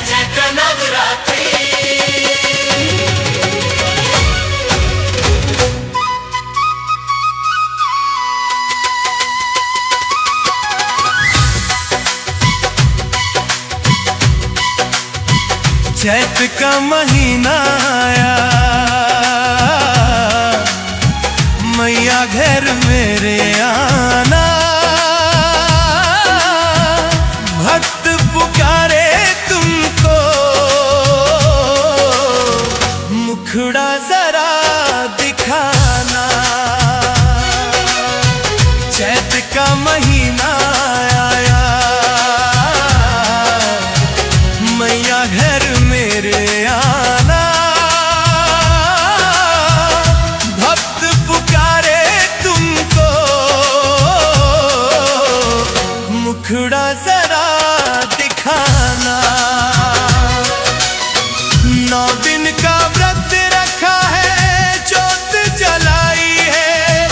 जय नवरात्रि। चैत का महीना आया, मैया घर मेरे आना। भक्त पुकारे तुमको, मुखड़ा जरा दिखाना। चैत का महीना आया, मैया घर मेरे आना। भक्त पुकारे तुमको, मुखड़ा जरा दिखाना। 9 दिन का व्रत रखा है, ज्योत जलाई है।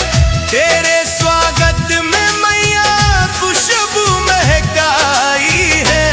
तेरे स्वागत में मैया खुशबू महकाई है।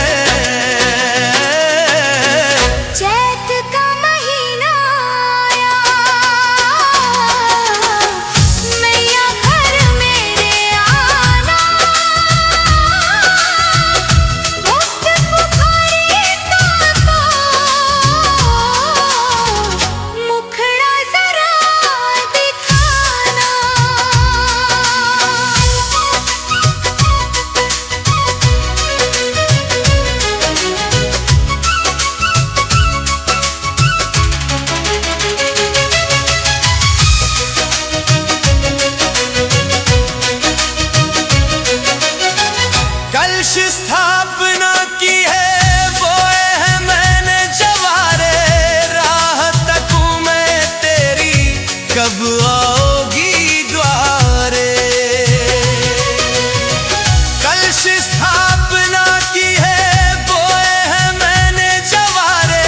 स्थापना की है, बोए हैं मैंने जवारे। राह तकूं मैं तेरी, कब आओगी द्वारे। कलश स्थापना की है, बोए हैं मैंने जवारे।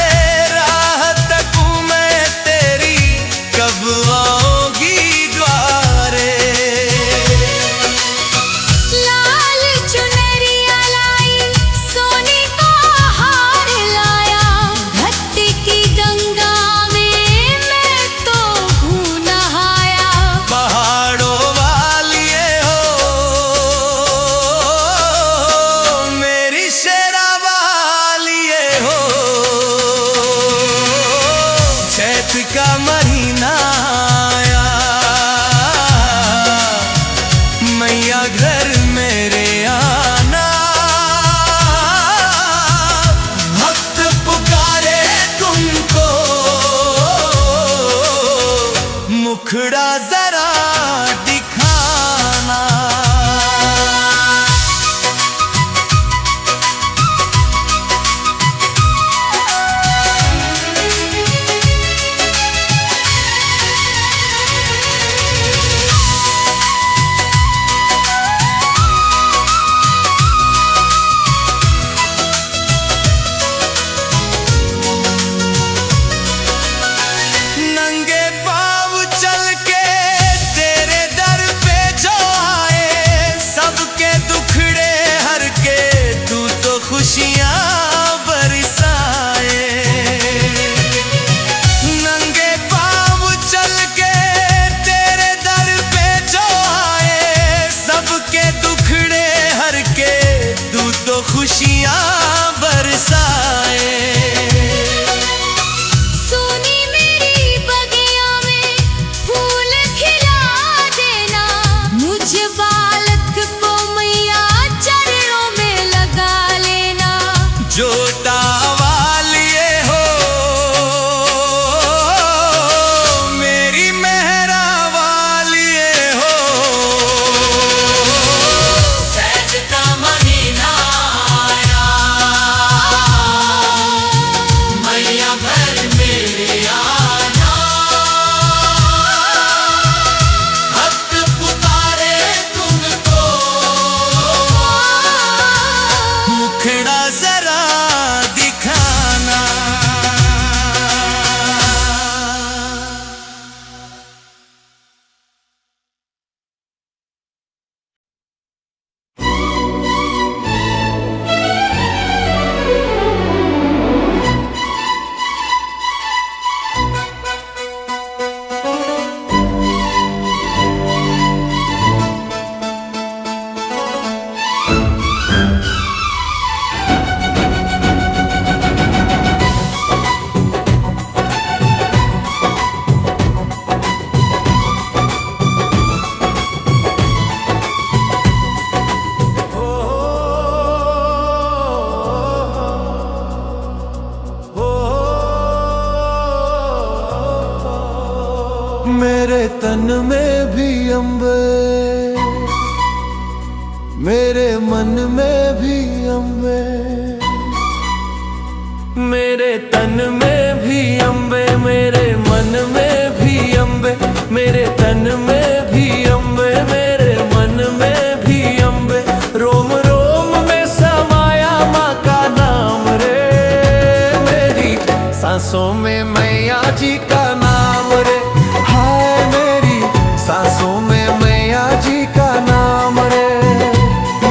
राह तकूं मैं तेरी, कब आओगी द्वारे। का महीना आया, मैया घर मेरे आना। भक्त पुकारे तुमको, मुखड़ा जरा दिखाना। खुशियां बरसाए, नंगे पाँव चल के तेरे दर पे जो आए। सबके दुखड़े हर के तू तो खुशियां बरसाए। जोता वालिए हो, मेरी मेहरा वालिए हो। चैत का महीना आया, मैया घर मेरे आना। भक्त पुकारे तुमको, मुखड़ा जरा दिखा। मेरे तन में भी अम्बे, मेरे मन में भी अम्बे, मेरे तन में भी अम्बे, मेरे मन में भी अम्बे, मेरे तन में भी अम्बे, मेरे मन में भी अम्बे। रोम रोम में समाया माँ का नाम रे, मेरी सांसों में मैया जी का नाम रे। हाय मेरी सांसों में मैया जी का नाम रे।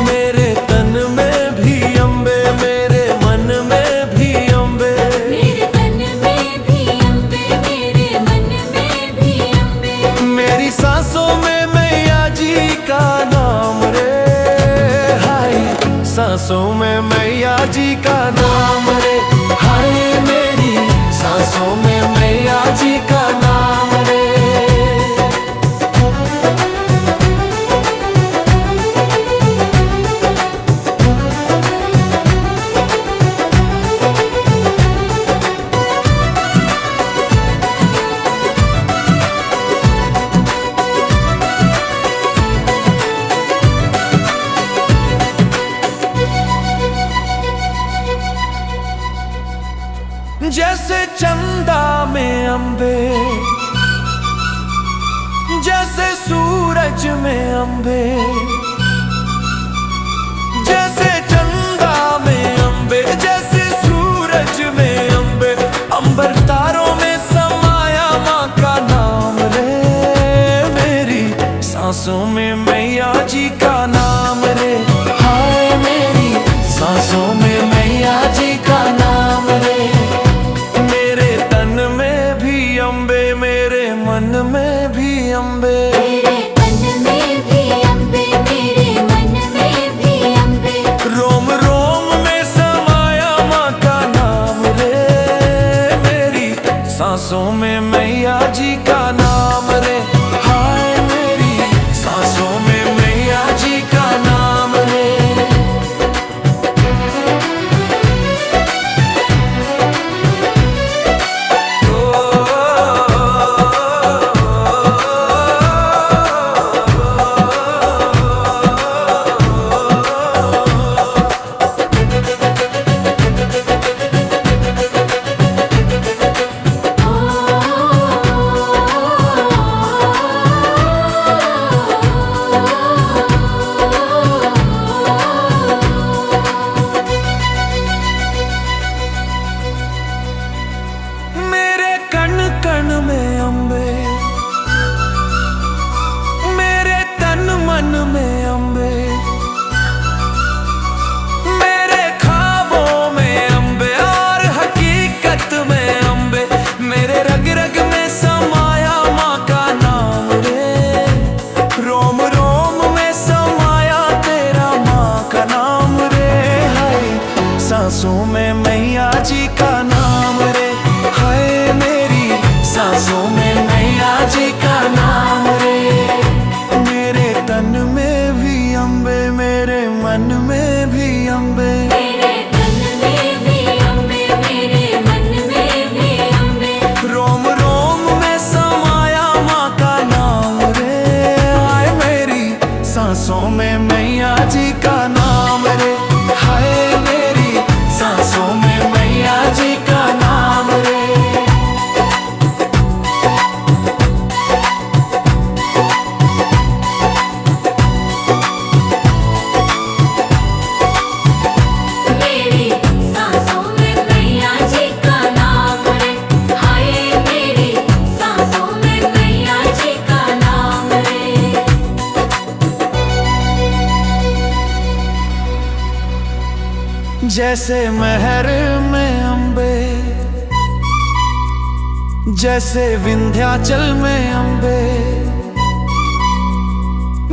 मेरे तन में भी अम्बे, मेरे मन में भी अम्बे, मेरे तन में भी अम्बे, मेरे मन में भी अम्बे। मेरी सांसों में मैया जी का नाम रे। हाय सांसों में मैया जी का नाम रे। हाय मेरी सांसों में मैया जी का नाम रे। जैसे चंदा में अम्बे, जैसे सूरज में अम्बे, जैसे चंदा में अम्बे, जैसे सूरज में अम्बे। अंबर तारों में समाया माँ का नाम रे। मेरी सांसों में मैया जी का नाम रे। हाय मेरी सांसों में मैया जी का नाम रे। मेरे तन में भी अम्बे, मेरे मन में भी अम्बे, मेरे तन में भी अम्बे, मेरे मन में भी अम्बे। रोम रोम में समाया माँ का नाम रे। मेरी सांसों में मैया जी का नाम रे। हाय मेरी सांसों में मैया जी का नाम रे। मेरे कण कण में अम्बे, मेरे तन मन में अम्बे, मेरे ख्वाबों में अम्बे और हकीकत में अम्बे। मेरे रग रग में समाया माँ का नाम रे। रोम रोम में समाया तेरा माँ का नाम रे। हाय सांसों में मैया जी का नाम रे। हाय मेरी सांसों में मैया जी का नाम रे। मेरे तन में भी अम्बे, मेरे मन में भी अम्बे, मेरे तन में भी अम्बे, मेरे मन में भी अम्बे। रोम रोम में समाया माँ का नाम रे। हाय मेरी सांसों में मैया जी का नाम रे। हाय मेरी सांसों में मैया जी का नाम रे। मेरी सांसों में मैया जी का नाम रे। हाय मेरी सांसों में मैया जी का नाम रे। जैसे महर में अम्बे, जैसे विंध्याचल में अम्बे,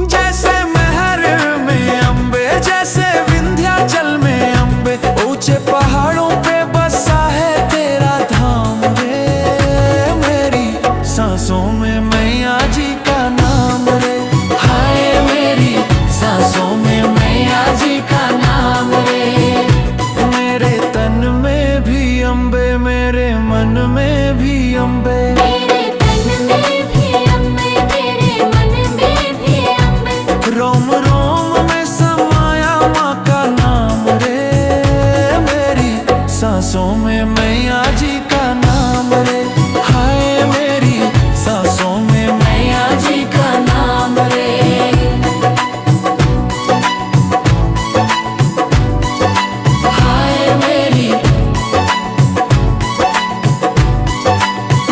जैसे महर में अम्बे, जैसे विंध्याचल में अम्बे। ऊंचे पहाड़ों पे बसा है तेरा धाम रे। मेरी सांसों में मैया जी का नाम रे। हाय मेरी सांसों में मैया जी का नाम रे। मेरे तन में भी अम्बे, मेरे मन में भी अम्बे, मेरे तन में भी सांसों में मैया जी का नाम रे। हाय मेरी सांसों में मैया जी का नाम रे। हाय मेरी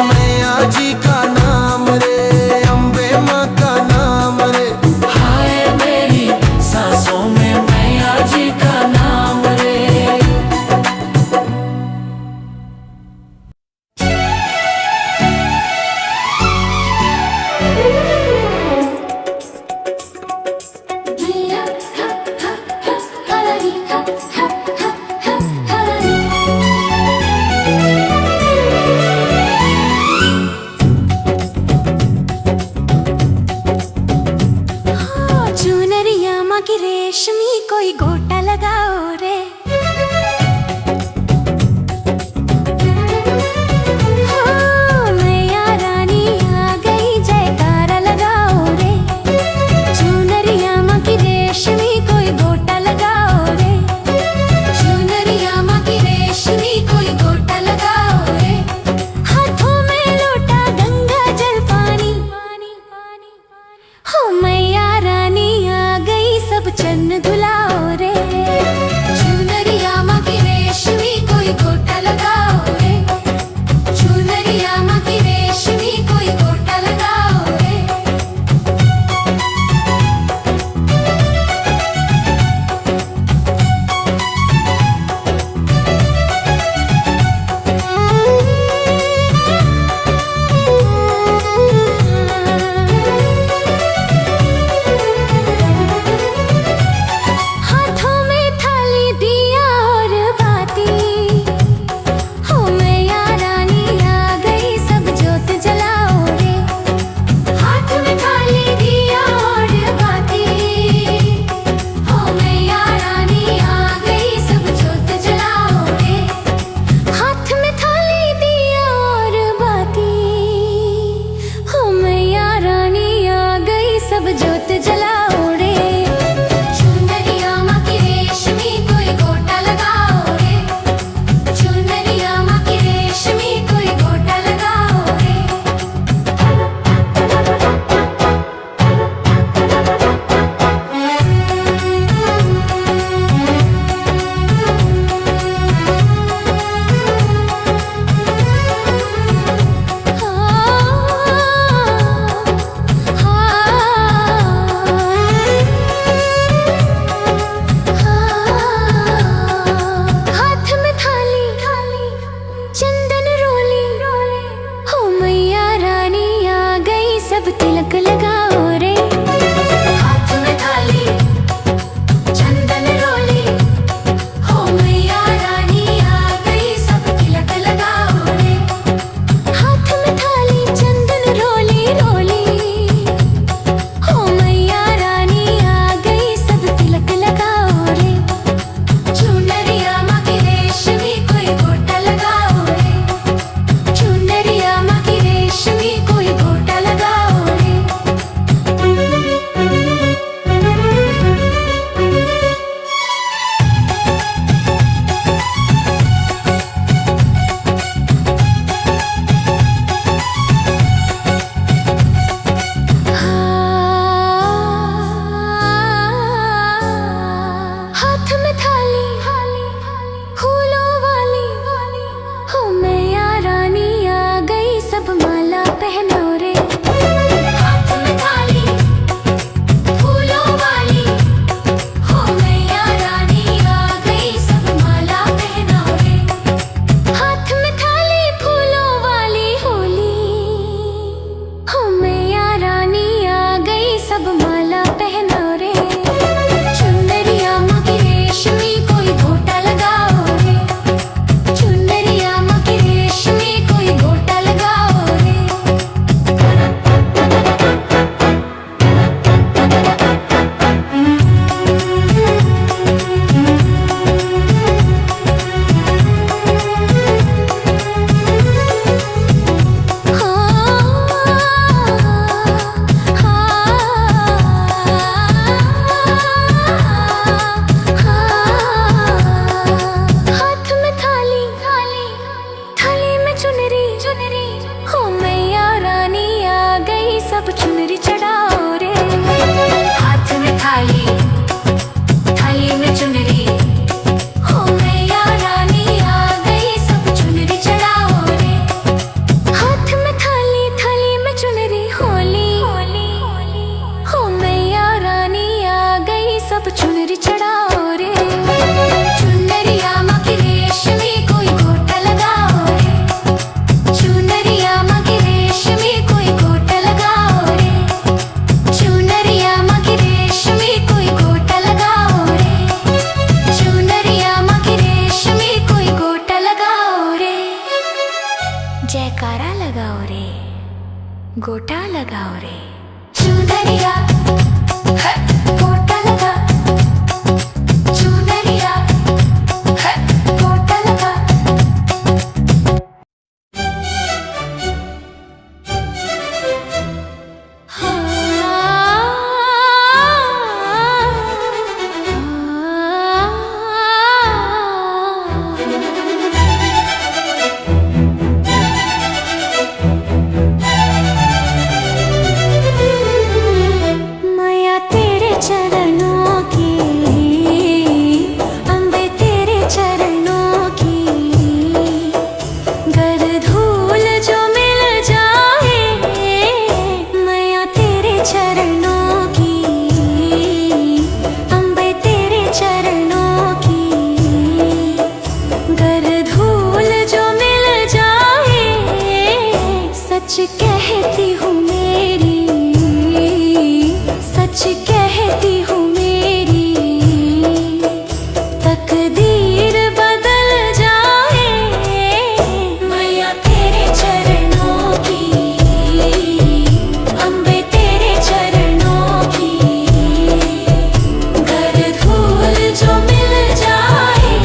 मैया जी का नाम रे, अम्बे माँ का नाम रे। हाय मेरी सांसों में मैया जी का नाम रे। जयकारा लगाओ रे, गोटा लगाओ रे। चुनरिया है, गोटा लगा, चुनरिया है, गोटा लगा। मैया तेरे चरणों की, अम्बे तेरे चरणों की, गर धूल जो मिल जाए। मैया तेरे चरणों की, अम्बे तेरे चरणों की, गर धूल जो मिल जाए। सच कहती हूँ मेरी, सच कहती हूँ मेरी, तकदीर बदल जाए। मैया तेरे चरणों की, अम्बे तेरे चरणों की, गर धूल जो मिल जाए।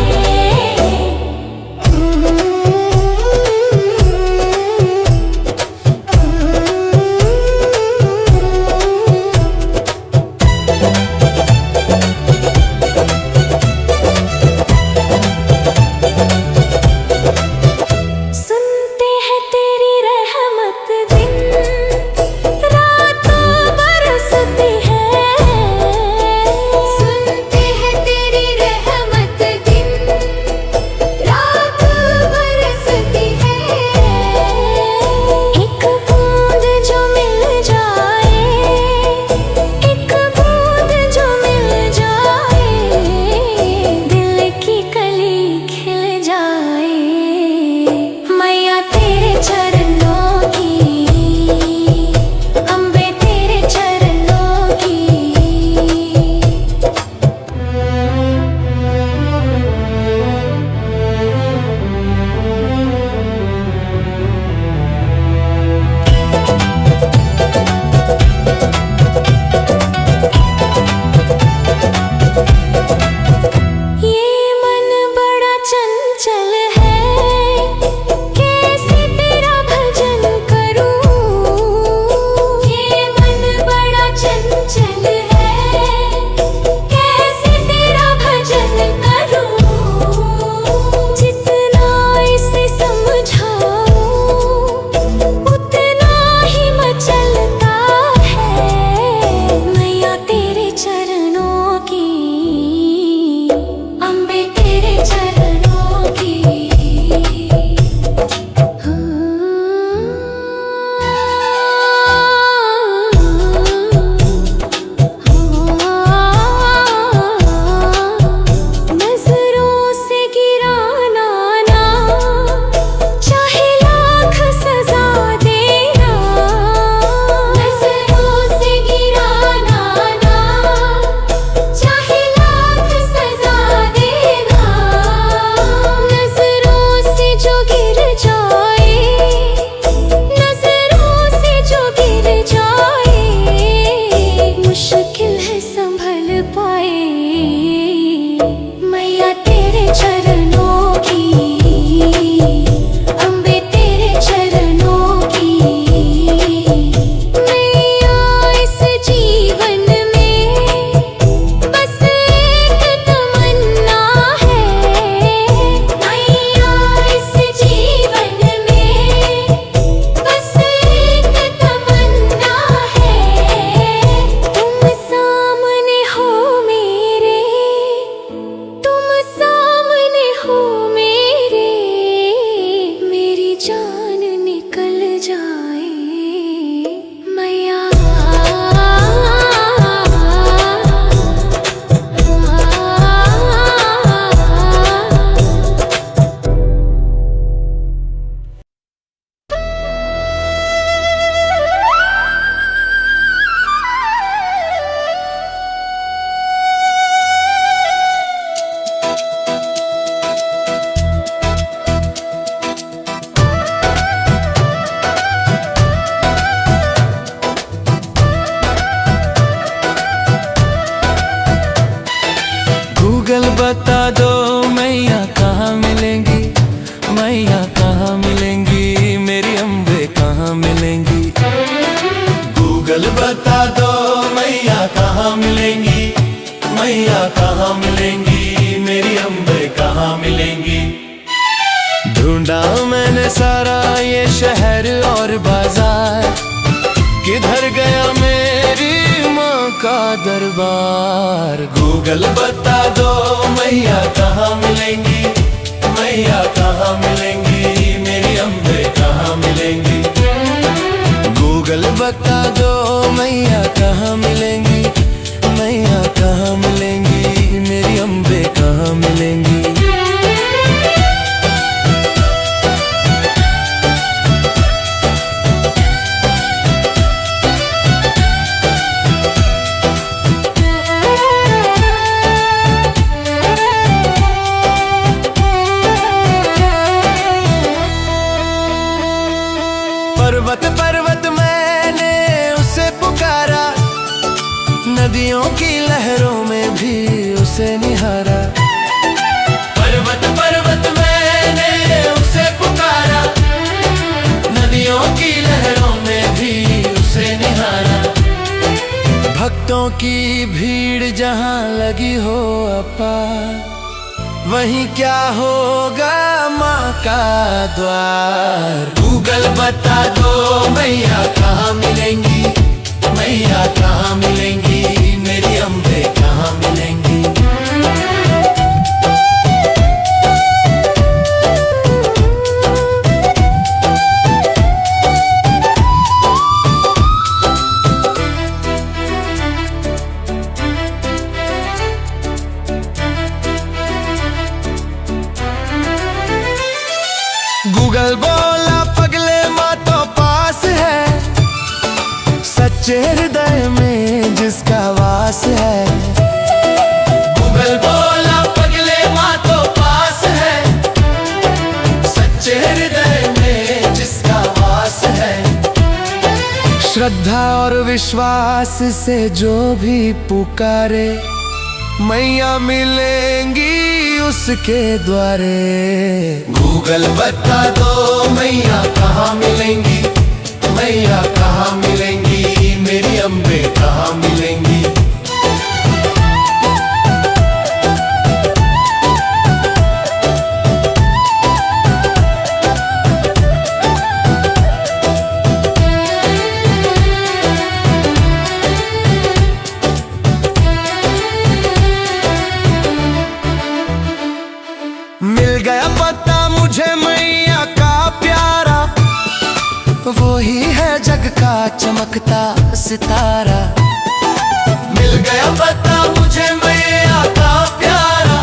मैया कहाँ मिलेंगी, मेरी अम्बे कहाँ मिलेंगी। गूगल बता दो मैया कहाँ मिलेंगी, मैया कहाँ मिलेंगी, मेरी अम्बे कहाँ मिलेंगी। ढूंढा मैंने सारा ये शहर और बाजार, किधर गया मेरी माँ का दरबार। गूगल बता दो मैया कहाँ मिलेंगी, मैया कहाँ मिलेंगी, मेरी अम्बे कहाँ मिलेंगी। गूगल बता दो मैया कहाँ मिलेंगी, मैया कहाँ मिलेंगी, मेरी अम्बे कहाँ मिलेंगी। पर्वत पर्वत मैंने उसे पुकारा, नदियों की लहरों में भी उसे निहारा। पर्वत पर्वत मैंने उसे पुकारा, नदियों की लहरों में भी उसे निहारा। भक्तों की भीड़ जहाँ लगी हो अपार, वहीं क्या होगा माँ का द्वार। गूगल बता दो मैया कहाँ मिलेंगी, मैया कहाँ मिलेंगी, मेरी अम्बे कहाँ मिलेंगी। गूगल बोला पगले माँ तो पास है, सच्चे हृदय में जिसका वास है। गूगल बोला पगले माँ तो पास है, सच्चे हृदय में जिसका वास है। श्रद्धा और विश्वास से जो भी पुकारे, मैया मिलेंगी उसके द्वारे। गूगल बता दो मैया कहाँ मिलेंगी, मैया कहाँ मिलेंगी, मेरी अम्बे कहाँ मिलेंगी। मिल गया पता मुझे मैया का प्यारा, वो ही है जग का चमकता सितारा। मिल गया पता मुझे मैया का प्यारा,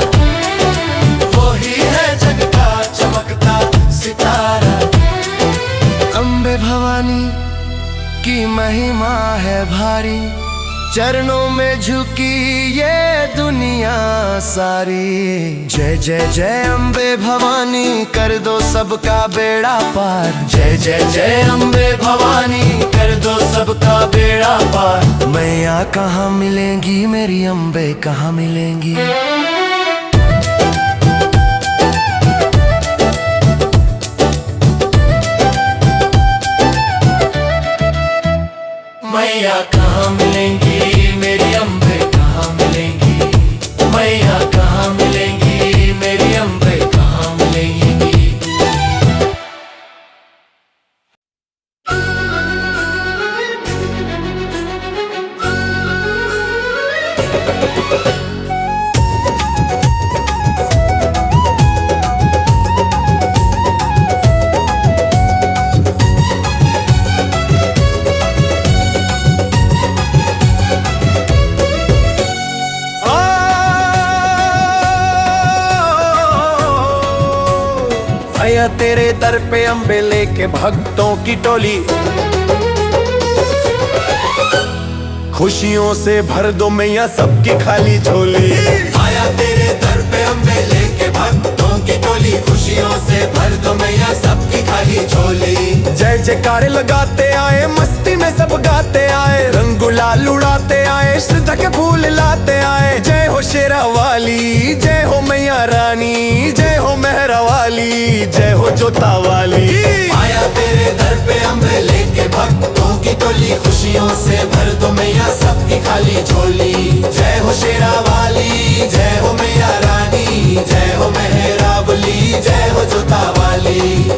वो ही है जग का चमकता सितारा। अम्बे भवानी की महिमा है भारी, चरणों में झुकी ये दुनिया सारी। जय जय जय अम्बे भवानी कर दो सबका बेड़ा पार। जय जय जय अम्बे भवानी कर दो सबका बेड़ा पार। मैया कहाँ मिलेंगी, मेरी अम्बे कहाँ मिलेंगी। मैया कहाँ मिलेंगी, मेरी अम्बे कहाँ मिलेंगी, मैया कहाँ मिलेंगी, मेरी अम्बे कहाँ मिलेंगी। आया तेरे दर पे अम्बे लेके भक्तों की टोली, खुशियों से भर दो मैया सबकी खाली झोली। आया तेरे दर पे अम्बे लेके भक्तों की टोली, खुशियों से भर दो मैया सबकी खाली झोली। जय जयकारे लगाते आए, मस्ती में सब गाते आए, रंग गुलाल उड़ाते आए, श्रद्धा के फूल लाते आए। जय हो शेरा वाली, जय हो मैया रानी, जय हो मेहरा वाली। जय हो जोता वाली। आया तेरे दर पे अम्बे लेके भक्तों की टोली, खुशियों से भर दो मैया सबकी खाली झोली। जय हो शेरा वाली, जय हो मैया रानी, जय हो मेहराबली, जय हो जोता वाली।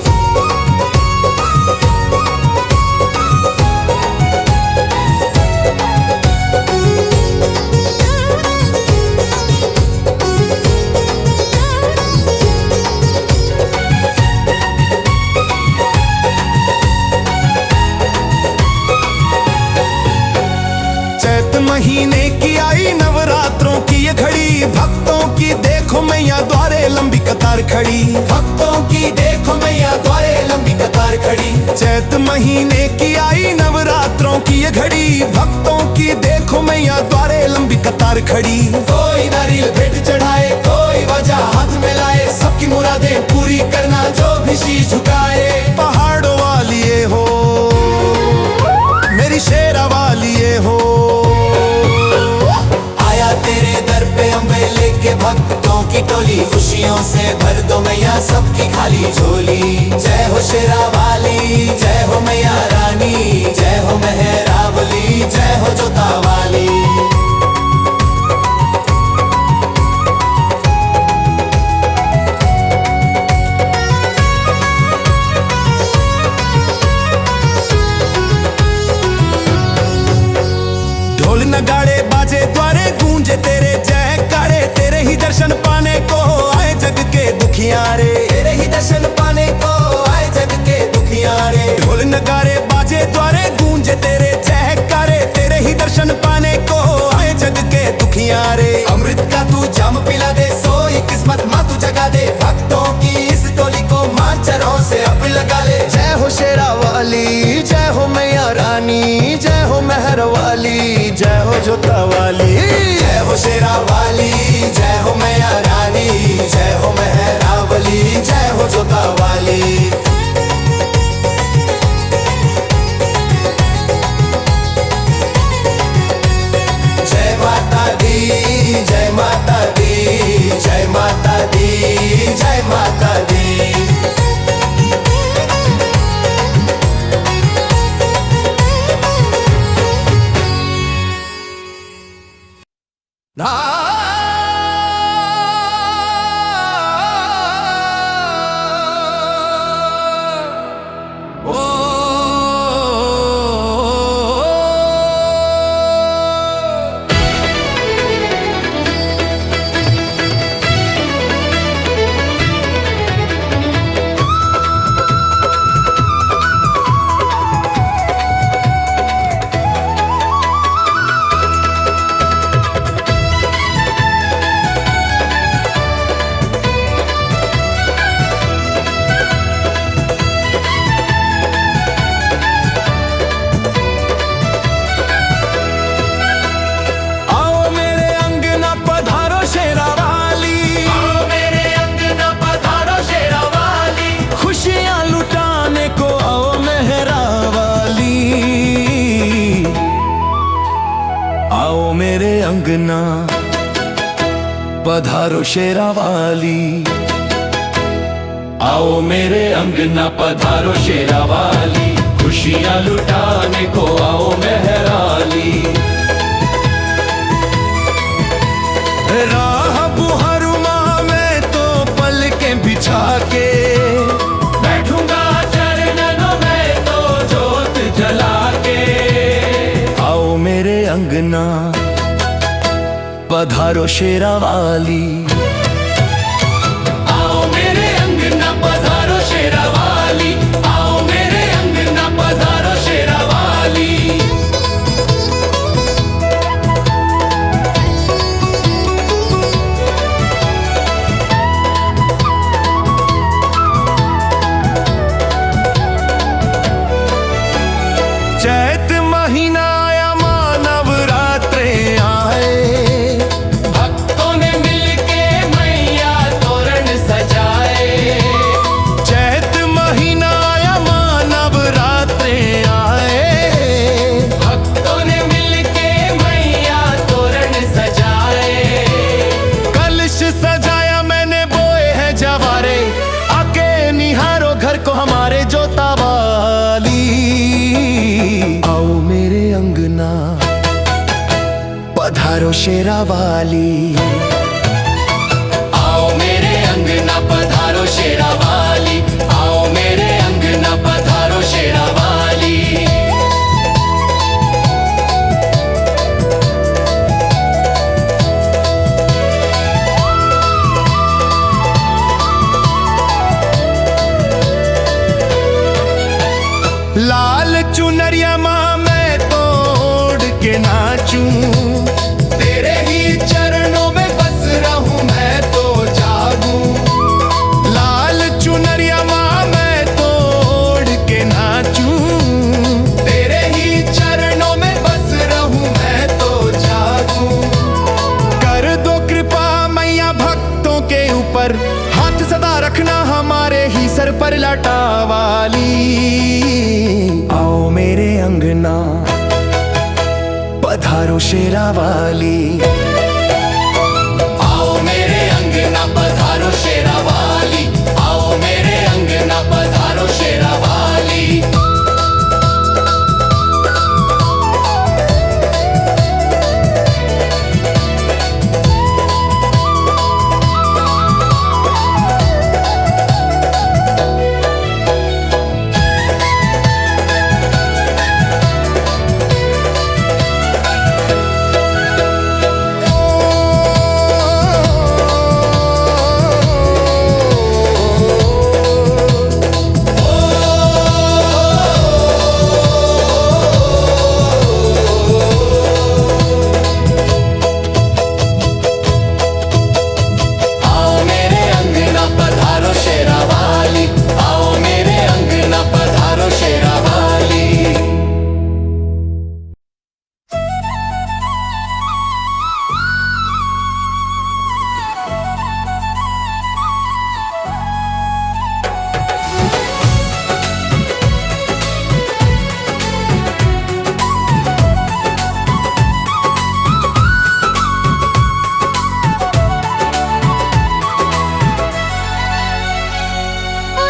चैत महीने की आई नवरात्रों की ये घड़ी, भक्तों की देखो मैया द्वारे लंबी कतार खड़ी। भक्तों की देखो मैया द्वारे लंबी कतार खड़ी। चैत महीने की आई नवरात्रों की ये घड़ी, भक्तों की देखो मैया द्वारे लंबी कतार खड़ी। कोई नारियल भेंट चढ़ाए, कोई वजह हाथ में लाए, सबकी मुरादें पूरी करना जो भी शीश झुकाए। पहाड़ों वाली ये हो, मेरी शेरा वाली ये हो। आया तेरे दर पे अम्बे लेके भक्तों की टोली, खुशियों से भर दो मैया सबकी खाली झोली। जय हो शेरा वाली, जय हो मैया रानी, जय हो मेहराबली, जय हो जोता वाली। ढोल नगाड़े बाजे द्वारे गूंजे तेरे जयकारे, तेरे ही दर्शन पाने को आए जग के दुखियारे। तेरे ही दर्शन पाने को आए जग के दुखियारे। ढोल नगाड़े बाजे द्वारे गूंजे तेरे जयकारे, तेरे ही दर्शन पाने को आए जग के दुखियारे। अमृत का तू जाम पिला दे, सोई किस्मत माँ तू जगा दे, भक्तों की इस टोली को माँ चरों से अब लगा ले। जय हो शेरा वाली, जय हो मैया रानी, जय हो मेहर वाली, जय हो जोता वाली। जय हो शेरा वाली, जय हो मैया रानी, जय हो मेहराबली, जय हो जोता वाली। जय माता दी, जय माता दी, जय माता दी, जय माता दी। अंगना पधारो शेरा वाली। आओ मेरे अंगना पधारो शेरा वाली, खुशियाँ लुटाने को आओ मेहराली। राह बुहरुमा में तो पलकें बिछा के बैठूंगा चरणों में तो जोत जला के। आओ मेरे अंगना पधारो शेरा वाली। आओ मेरे अंगना पधारो शेरा वाली, आओ मेरे अंगना पधारो शेरा वाली। चैत महीना आया मानव रात्रे आए, भक्तों ने मिलके शेरा वाली। आओ मेरे अंगना पधारो शेरा वाली, आओ मेरे अंगना पधारो शेरा वाली। लाल चुनरिया माँ मैं तोड़ के नाचूं, तेरे ही चरणों में बस रहूं मैं तो जागूं। लाल चुनरिया माँ मैं तोड़ के नाचूं, तेरे ही चरणों में बस रहूं मैं तो जागूं। कर दो कृपा मैया भक्तों के ऊपर, हाथ सदा रखना हमारे ही सर पर लटा वाली। आओ मेरे अंगना पधारो शेरा वाली, आओ मेरे अंगना पधारो शेरा वाली, आओ मेरे अंगना पधारो शेरा वाली।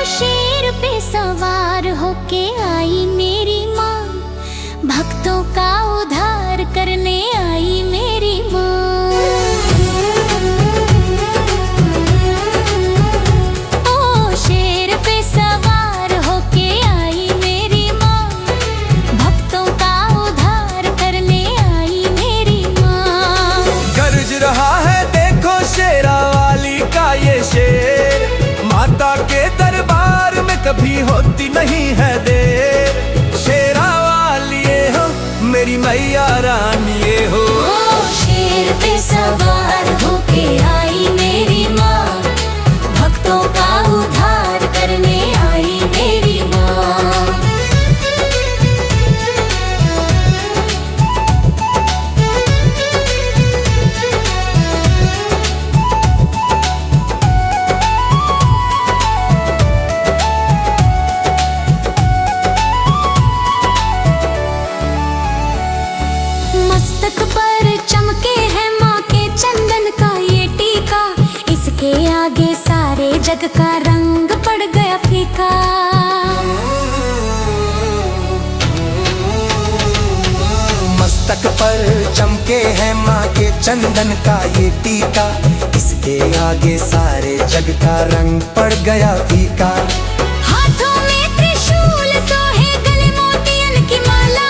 शेर पे सवार होके आई मेरी माँ, भक्तों का उद्धार करने आई मेरी माँ। ओ शेर पे सवार होके आई मेरी माँ, भक्तों का उद्धार करने आई मेरी माँ। गरज रहा है देखो शेरा वाली का ये शेर, माता के दरबार में कभी होती नहीं है देर। शेरा वाली ये हो मेरी मैया रानी ये हो। ओ शेर पे सवार होके आई मेरी माँ, भक्तों का उद्धार करने आई मेरी माँ। मस्तक पर चमके है माँ के चंदन का ये टीका, इसके आगे सारे जग का रंग पड़ गया फीका। मस्तक पर चमके है माँ के चंदन का ये टीका, इसके आगे सारे जग का रंग पड़ गया फीका। हाथों में त्रिशूल सोहे गले मोतियन की माला,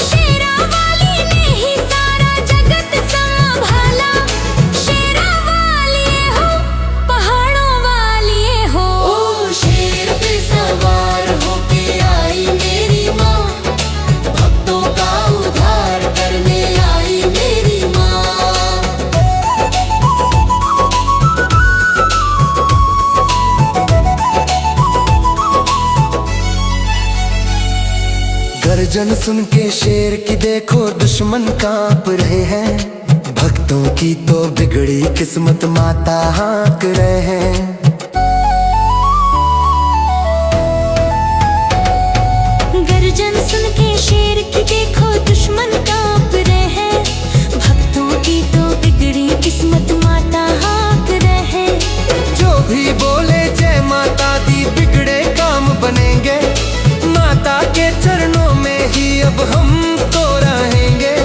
शेरा वाली ने ही सारा जगत संभाला। शेरा वाली हो पहाड़ों वाली हो। ओ शेर पे सवार होके आई मेरी माँ, भक्तों का उद्धार करने आई मेरी माँ। गर्जन सुन के शेर की देखो दुश्मन कांप रहे हैं, भक्तों की तो बिगड़ी किस्मत माता हाँक रहे हैं। गर्जन सुन के शेर की देखो दुश्मन कांप रहे हैं, भक्तों की तो बिगड़ी किस्मत माता हाँक रहे। जो भी बोले जय माता दी बिगड़े काम बनेंगे, माता के चरणों में ही अब हम तो रहेंगे।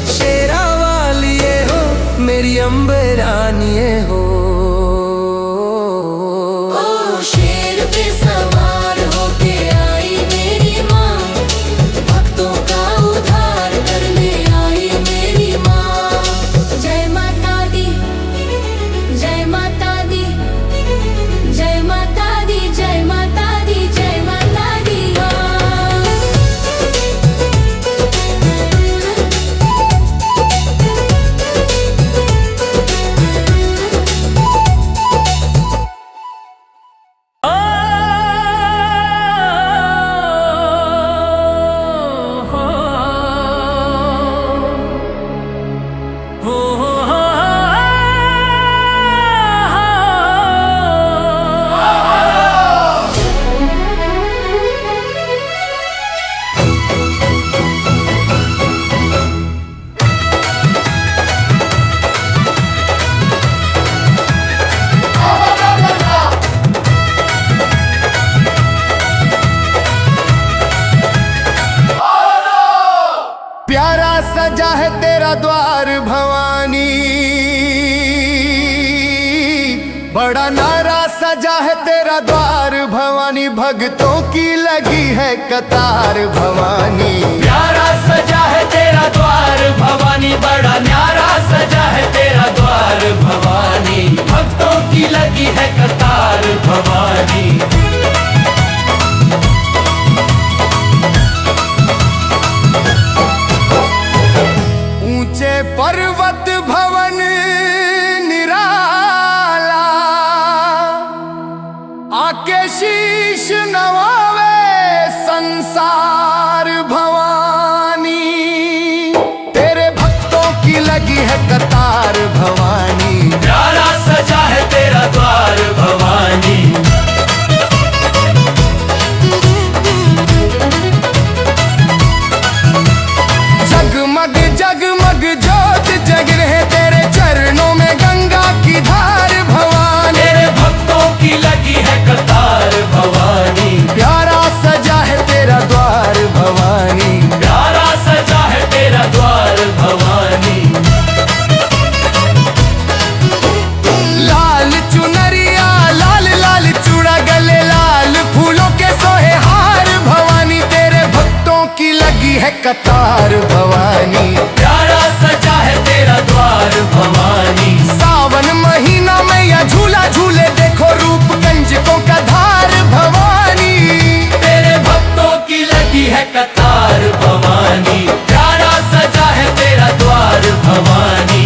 शेरा वाली ये हो तेरा द्वार भवानी, बड़ा नारा सजा है तेरा द्वार भवानी, भक्तों की लगी है कतार भवानी। प्यारा सजा है तेरा द्वार भवानी, बड़ा न्यारा सजा है तेरा द्वार भवानी, भक्तों की लगी है कतार भवानी। ऊंचे पर्वत भवन निराला, आके शीश नवावे संसार भवानी, तेरे भक्तों की लगी है कतार भवानी। प्यारा सजा है तेरा द्वार भवानी, जगमग जगमग ज्योत जग रहे तेरे चरणों में गंगा की धार भवानी, तेरे भक्तों की लगी है कतार भवानी। प्यारा सजा है तेरा द्वार भवानी, प्यारा सजा है तेरा द्वार भवानी। लाल चुनरिया लाल लाल चूड़ा गले लाल फूलों के सोहे हार भवानी, तेरे भक्तों की लगी है कतार भवानी। प्यारा सजा है तेरा द्वार भवानी, सावन महीना में या झूला झूले देखो रूप कंजकों का धार भवानी, तेरे भक्तों की लगी है कतार भवानी। प्यारा सजा है तेरा द्वार भवानी।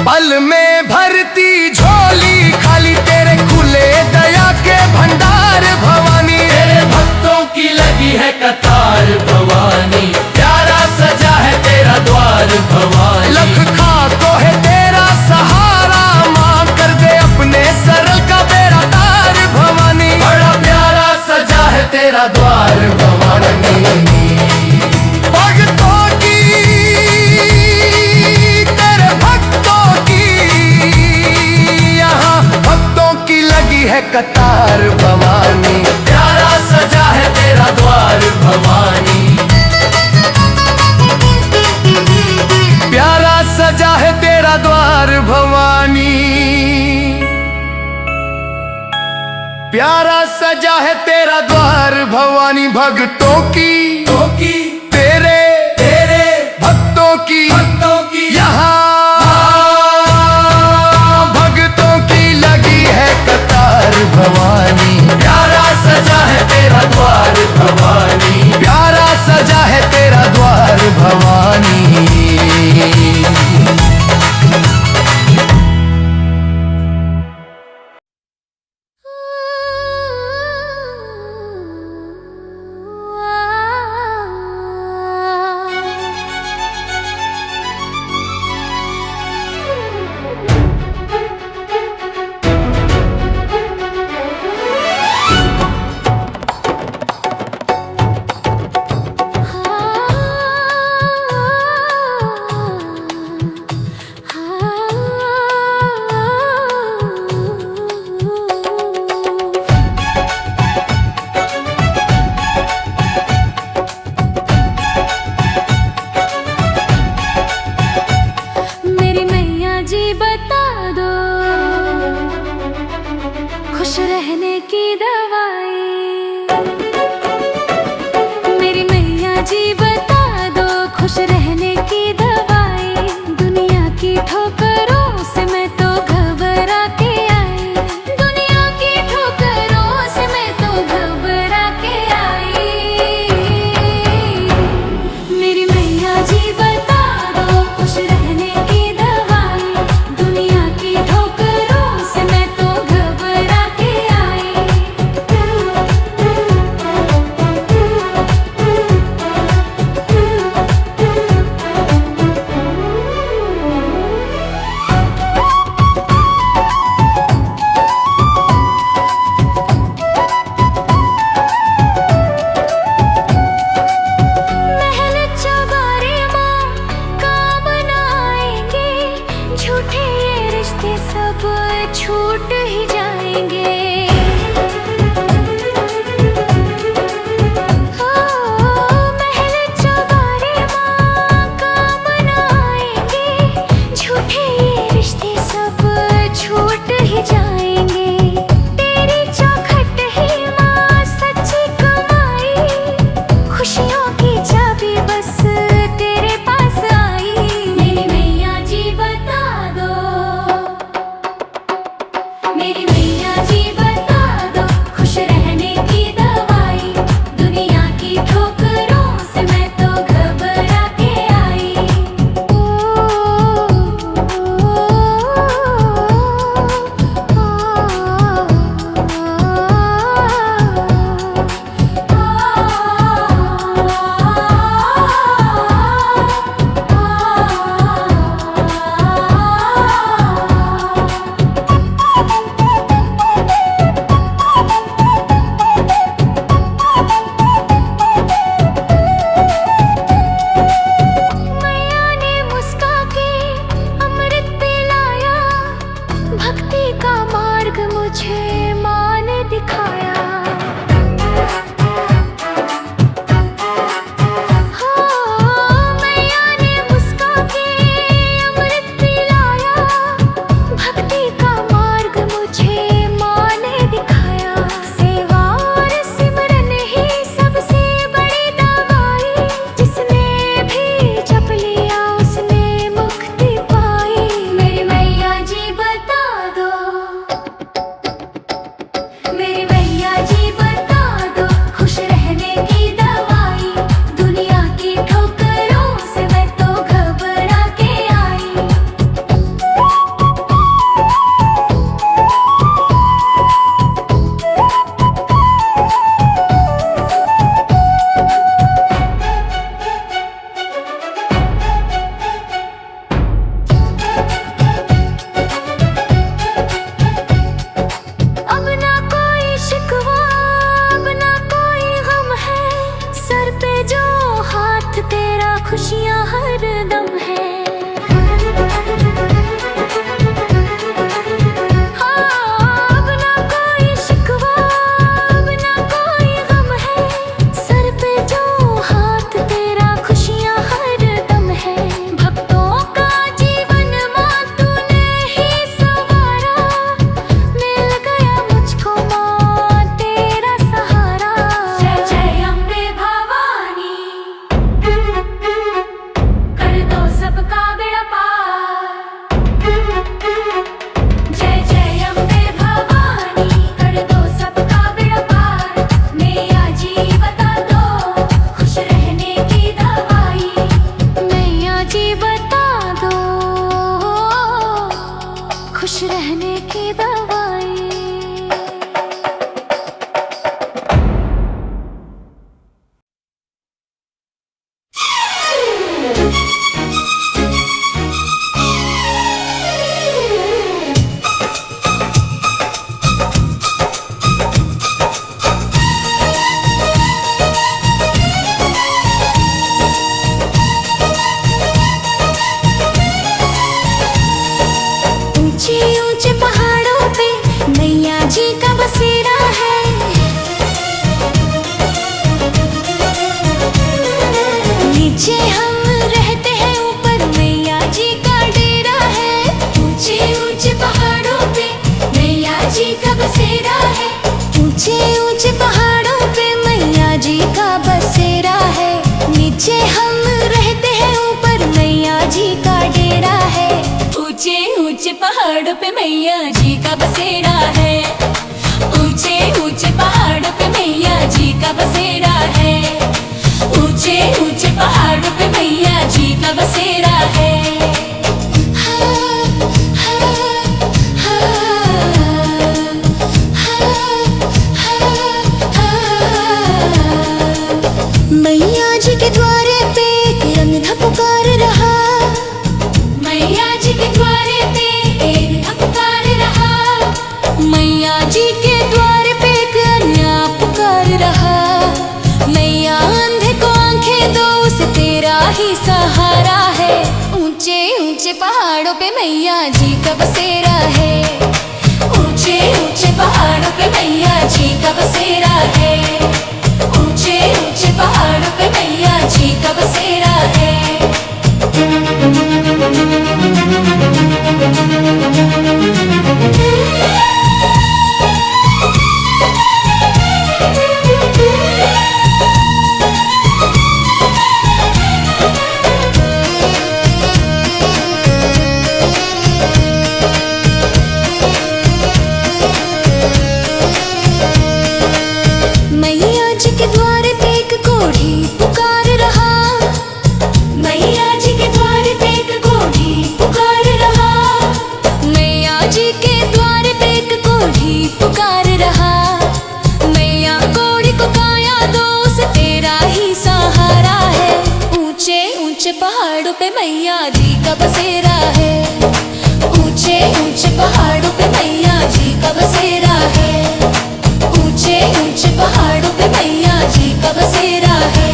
पल में भरती झोली खाली तेरे खुले दया के भंडार भवानी, तेरे भक्तों की लगी है कतार भवानी। प्यारा सजा है तेरा द्वार भवानी। लख खाको है तेरा सहारा, मां कर दे अपने सरल का बेड़ा तार भवानी, बड़ा प्यारा सजा है तेरा द्वार भवानी। भक्तों की तेरे भक्तों की यहाँ भक्तों की लगी है कतार भवानी, प्यारा सजा है तेरा द्वार भवानी। प्यारा सजा है तेरा द्वार भवानी, प्यारा सजा है तेरा द्वार भवानी, भक्तों की तेरे भक्तों की यहाँ भक्तों की लगी है कतार भवानी। प्यारा सजा है तेरा द्वार भवानी। प्यारा सजा है तेरा द्वार भवानी। ऊंचे पहाड़ों पे मैया जी का बसेरा है। नीचे हम रहते हैं, ऊपर मैया जी का डेरा है। ऊंचे ऊंचे पहाड़ों पे मैया जी का बसेरा है। ऊंचे ऊंचे पहाड़ों पे मैया जी का बसेरा है। ऊंचे ऊंचे पहाड़ों पे मैया जी का बसेरा है। मैया जी के द्वारे पे एक अंधा पुकार रहा। मैया जी के द्वारे पे एक अंधा पुकार रहा। मैया जी के द्वारे पे एक अन्या पुकार रहा। मैया अंधे को आंखें दो, उसे तेरा ही सहारा है। ऊंचे ऊंचे पहाड़ों पे मैया जी का बसेरा है। ऊंचे ऊंचे पहाड़ों पे मैया जी का बसेरा है। ऊंचे ऊंचे पहाड़ों पे मैया जी का बसेरा है। मैया जी के द्वारे पे एक कोढ़ी पुकार रहा। मैया जी के द्वारे पे एक कोढ़ी पुकार रहा। मैया जी के द्वारे पे एक कोढ़ी पुकार रहा। मैया कोढ़ी को काया दो, उसे तेरा ही सहारा है। ऊंचे ऊंचे पहाड़ों पे मैया जी का बसेरा है। ऊंचे ऊंचे पहाड़ों पे मैया जी का बसेरा है। ऊंचे ऊंचे पहाड़ों पे मैया जी का बसेरा है।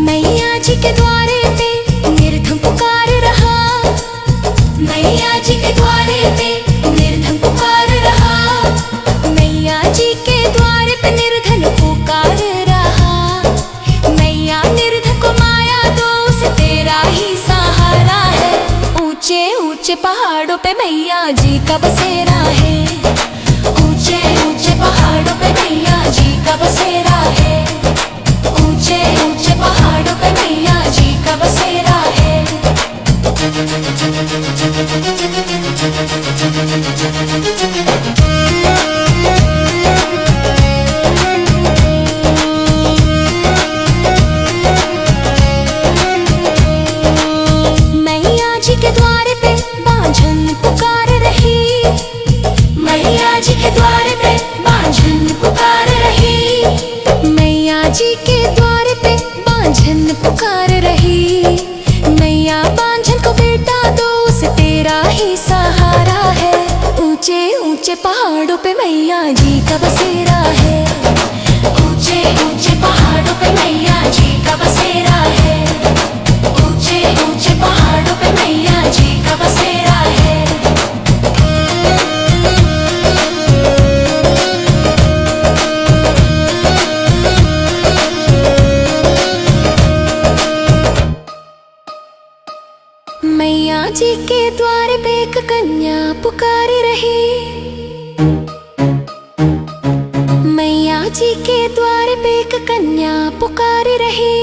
मैया जी के द्वारे पे निर्धन पुकार रहा। मैया जी के द्वारे पे निर्धन पुकार रहा। मैया जी के द्वारे पे निर्धन पुकार रहा। मैया निर्धन को माया दो, उसे तेरा ही सहारा है। ऊंचे ऊंचे पहाड़ों पे मैया जी का बसेरा है। ऊंचे ऊंचे पहाड़ों पे मैया जी का बसेरा है। ऊंचे ऊंचे पहाड़ों पे मैया जी का बसेरा है। मैया जी के द्वारे पे बांझन पुकार रही। मैया जी के द्वारे पे बांझन पुकार रही। मैया जी के द्वारे पे बांझन पुकार रही। मैया बांझन को बेटा दो, उसे तेरा ही सहारा है। ऊंचे ऊंचे पहाड़ों पे मैया जी का बसेरा है। ऊंचे ऊंचे पहाड़ों पे मैया जी का बसेरा है। ऊंचे ऊंचे पहाड़ों पे मैया जी का बसेरा है। मैया जी के द्वार पे एक कन्या पुकारी रही। मैया जी के द्वार पे एक कन्या पुकारी रही।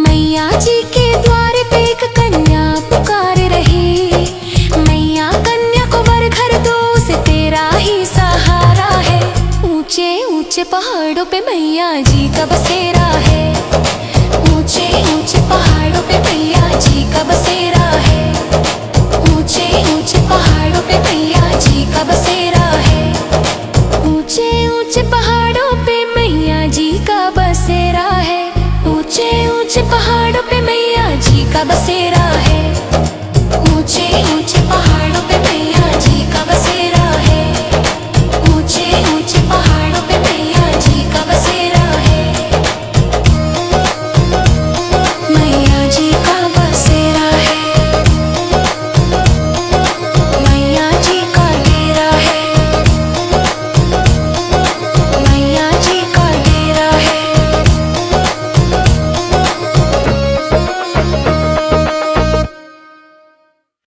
मैया जी के द्वार पे एक कन्या पुकारी रही। मैया कन्या को वर घर दो, उसे तेरा ही सहारा है। ऊंचे ऊंचे पहाड़ों पे मैया जी का बसेरा है। ऊंचे ऊंचे पहाड़ों पे मैया जी का बसेरा है। ऊंचे ऊंचे पहाड़ों पे मैया जी का बसेरा है। ऊंचे ऊंचे पहाड़ों पे मैया जी का बसेरा है। ऊंचे ऊंचे पहाड़ों पे मैया जी का बसेरा